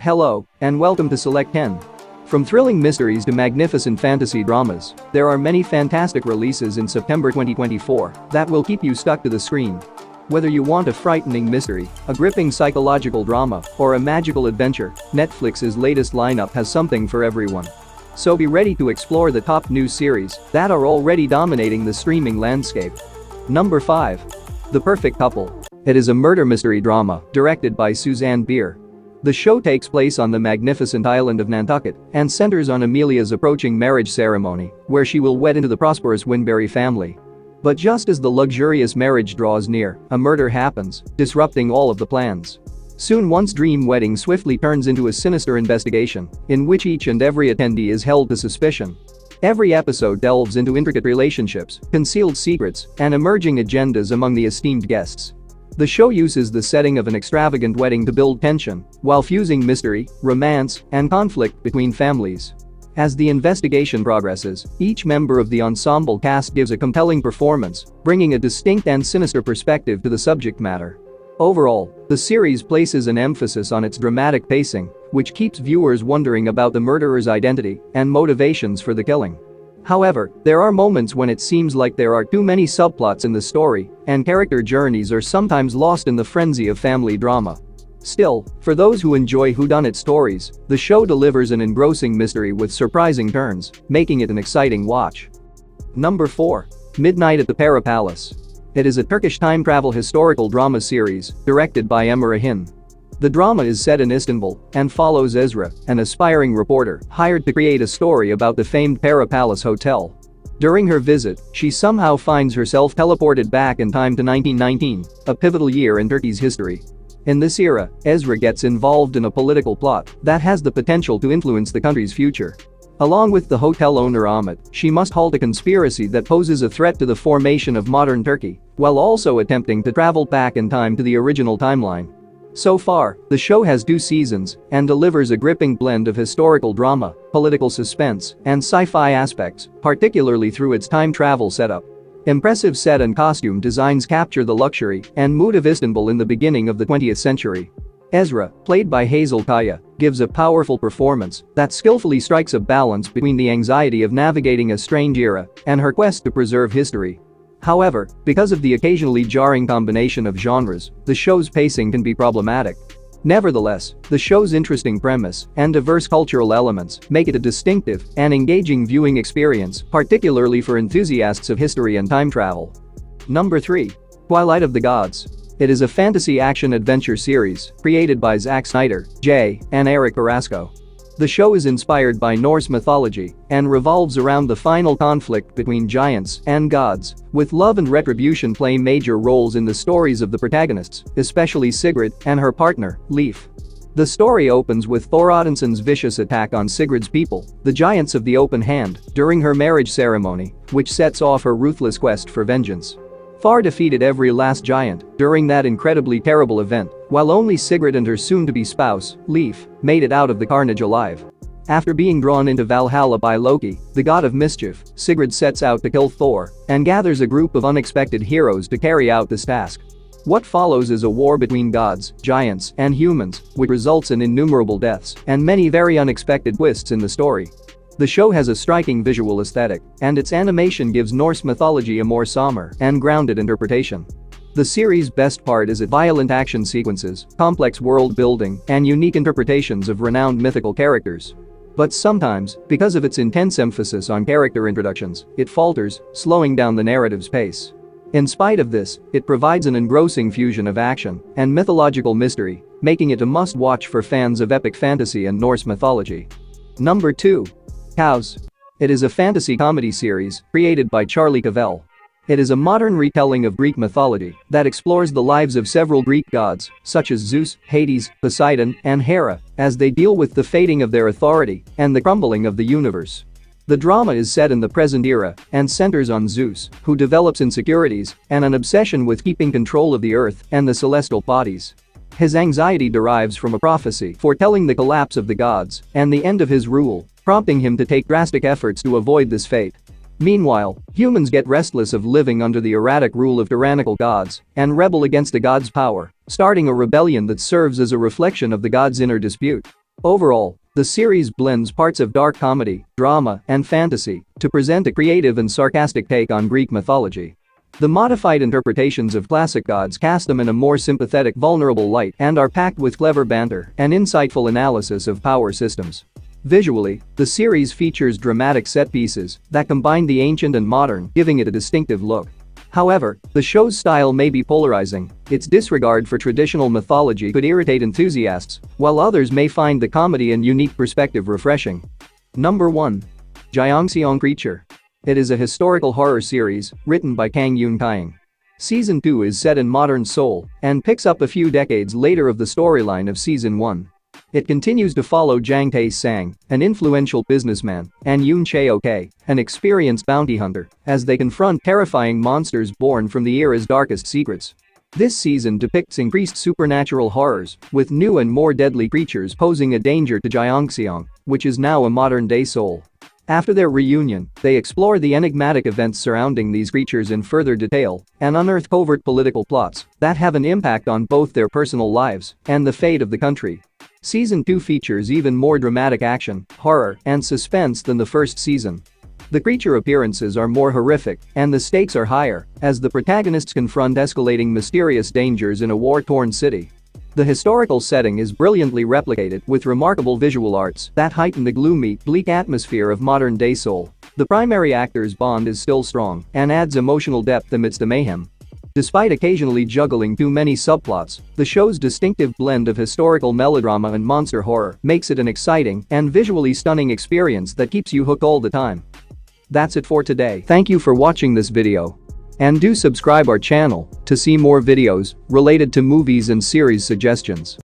Hello, and welcome to Select 10. From thrilling mysteries to magnificent fantasy dramas, there are many fantastic releases in September 2024 that will keep you stuck to the screen. Whether you want a frightening mystery, a gripping psychological drama, or a magical adventure, Netflix's latest lineup has something for everyone. So be ready to explore the top new series that are already dominating the streaming landscape. Number 5. The Perfect Couple. It is a murder mystery drama directed by Suzanne Bier. The show takes place on the magnificent island of Nantucket and centers on Amelia's approaching marriage ceremony, where she will wed into the prosperous Winberry family. But just as the luxurious marriage draws near, a murder happens, disrupting all of the plans. Soon one's dream wedding swiftly turns into a sinister investigation, in which each and every attendee is held to suspicion. Every episode delves into intricate relationships, concealed secrets, and emerging agendas among the esteemed guests. The show uses the setting of an extravagant wedding to build tension, while fusing mystery, romance, and conflict between families. As the investigation progresses, each member of the ensemble cast gives a compelling performance, bringing a distinct and sinister perspective to the subject matter. Overall, the series places an emphasis on its dramatic pacing, which keeps viewers wondering about the murderer's identity and motivations for the killing. However, there are moments when it seems like there are too many subplots in the story, and character journeys are sometimes lost in the frenzy of family drama. Still, for those who enjoy whodunit stories, the show delivers an engrossing mystery with surprising turns, making it an exciting watch. Number 4. Midnight at the Para Palace. It is a Turkish time travel historical drama series directed by Emre Hin. The drama is set in Istanbul and follows Ezra, an aspiring reporter hired to create a story about the famed Para Palace Hotel. During her visit, she somehow finds herself teleported back in time to 1919, a pivotal year in Turkey's history. In this era, Ezra gets involved in a political plot that has the potential to influence the country's future. Along with the hotel owner Ahmet, she must halt a conspiracy that poses a threat to the formation of modern Turkey, while also attempting to travel back in time to the original timeline. So far, the show has 2 seasons and delivers a gripping blend of historical drama, political suspense, and sci-fi aspects, particularly through its time travel setup. Impressive set and costume designs capture the luxury and mood of Istanbul in the beginning of the 20th century. Ezra, played by Hazel Kaya, gives a powerful performance that skillfully strikes a balance between the anxiety of navigating a strange era and her quest to preserve history. However, because of the occasionally jarring combination of genres, the show's pacing can be problematic. Nevertheless, the show's interesting premise and diverse cultural elements make it a distinctive and engaging viewing experience, particularly for enthusiasts of history and time travel. Number 3. Twilight of the Gods. It is a fantasy action-adventure series created by Zack Snyder, Jay, and Eric Carrasco. The show is inspired by Norse mythology and revolves around the final conflict between giants and gods, with love and retribution playing major roles in the stories of the protagonists, especially Sigrid and her partner, Leif. The story opens with Thor Odinson's vicious attack on Sigrid's people, the Giants of the Open Hand, during her marriage ceremony, which sets off her ruthless quest for vengeance. Thor defeated every last giant during that incredibly terrible event, while only Sigrid and her soon-to-be spouse, Leif, made it out of the carnage alive. After being drawn into Valhalla by Loki, the god of mischief, Sigrid sets out to kill Thor and gathers a group of unexpected heroes to carry out this task. What follows is a war between gods, giants, and humans, which results in innumerable deaths and many very unexpected twists in the story. The show has a striking visual aesthetic, and its animation gives Norse mythology a more somber and grounded interpretation. The series' best part is its violent action sequences, complex world building, and unique interpretations of renowned mythical characters. But sometimes, because of its intense emphasis on character introductions, it falters, slowing down the narrative's pace. In spite of this, it provides an engrossing fusion of action and mythological mystery, making it a must-watch for fans of epic fantasy and Norse mythology. Number 2. Cows. It is a fantasy comedy series created by Charlie Cavell. It is a modern retelling of Greek mythology that explores the lives of several Greek gods, such as Zeus, Hades, Poseidon, and Hera, as they deal with the fading of their authority and the crumbling of the universe. The drama is set in the present era and centers on Zeus, who develops insecurities and an obsession with keeping control of the earth and the celestial bodies. His anxiety derives from a prophecy foretelling the collapse of the gods and the end of his rule, prompting him to take drastic efforts to avoid this fate. Meanwhile, humans get restless of living under the erratic rule of tyrannical gods and rebel against the gods' power, starting a rebellion that serves as a reflection of the gods' inner dispute. Overall, the series blends parts of dark comedy, drama, and fantasy to present a creative and sarcastic take on Greek mythology. The modified interpretations of classic gods cast them in a more sympathetic, vulnerable light and are packed with clever banter and insightful analysis of power systems. Visually, the series features dramatic set pieces that combine the ancient and modern, giving it a distinctive look. However, the show's style may be polarizing. Its disregard for traditional mythology could irritate enthusiasts, while others may find the comedy and unique perspective refreshing. Number 1. Gyeongseong Creature. It is a historical horror series written by Kang Yoon-kyung. Season 2 is set in modern Seoul and picks up a few decades later of the storyline of Season 1. It continues to follow Jang Tae-sang, an influential businessman, and Yoon Chae-ok, an experienced bounty hunter, as they confront terrifying monsters born from the era's darkest secrets. This season depicts increased supernatural horrors, with new and more deadly creatures posing a danger to Gyeongseong, which is now a modern-day Seoul. After their reunion, they explore the enigmatic events surrounding these creatures in further detail and unearth covert political plots that have an impact on both their personal lives and the fate of the country. Season 2 features even more dramatic action, horror, and suspense than the first season. The creature appearances are more horrific and the stakes are higher as the protagonists confront escalating mysterious dangers in a war-torn city. The historical setting is brilliantly replicated with remarkable visual arts that heighten the gloomy, bleak atmosphere of modern-day Seoul. The primary actors' bond is still strong and adds emotional depth amidst the mayhem. Despite occasionally juggling too many subplots, the show's distinctive blend of historical melodrama and monster horror makes it an exciting and visually stunning experience that keeps you hooked all the time. That's it for today. Thank you for watching this video. And do subscribe our channel to see more videos related to movies and series suggestions.